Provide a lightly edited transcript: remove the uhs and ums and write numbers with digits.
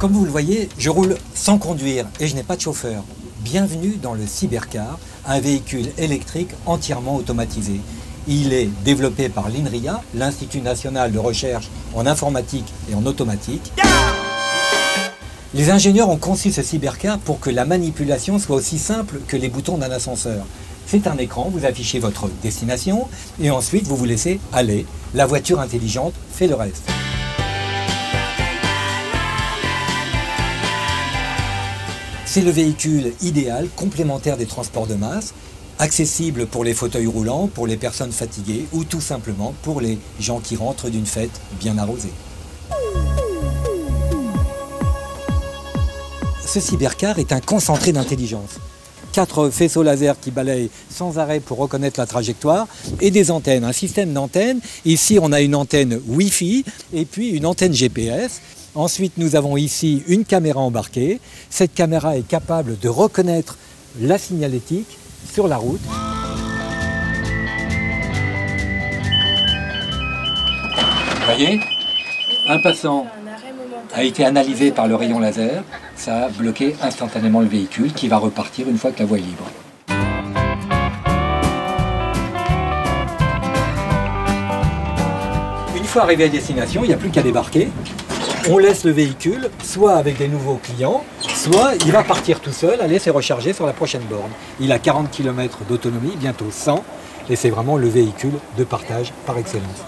Comme vous le voyez, je roule sans conduire et je n'ai pas de chauffeur. Bienvenue dans le Cybercar, un véhicule électrique entièrement automatisé. Il est développé par l'INRIA, l'Institut national de recherche en informatique et en automatique. Les ingénieurs ont conçu ce Cybercar pour que la manipulation soit aussi simple que les boutons d'un ascenseur. C'est un écran, vous affichez votre destination et ensuite vous vous laissez aller. La voiture intelligente fait le reste. C'est le véhicule idéal, complémentaire des transports de masse, accessible pour les fauteuils roulants, pour les personnes fatiguées ou tout simplement pour les gens qui rentrent d'une fête bien arrosée. Ce Cybercar est un concentré d'intelligence. 4 faisceaux laser qui balayent sans arrêt pour reconnaître la trajectoire et des antennes, un système d'antennes. Ici, on a une antenne Wi-Fi et puis une antenne GPS. Ensuite, nous avons ici une caméra embarquée. Cette caméra est capable de reconnaître la signalétique sur la route. Vous voyez, un passant a été analysé par le rayon laser. Ça a bloqué instantanément le véhicule qui va repartir une fois que la voie est libre. Une fois arrivé à destination, il n'y a plus qu'à débarquer. On laisse le véhicule, soit avec des nouveaux clients, soit il va partir tout seul, aller se recharger sur la prochaine borne. Il a 40 km d'autonomie, bientôt 100, et c'est vraiment le véhicule de partage par excellence.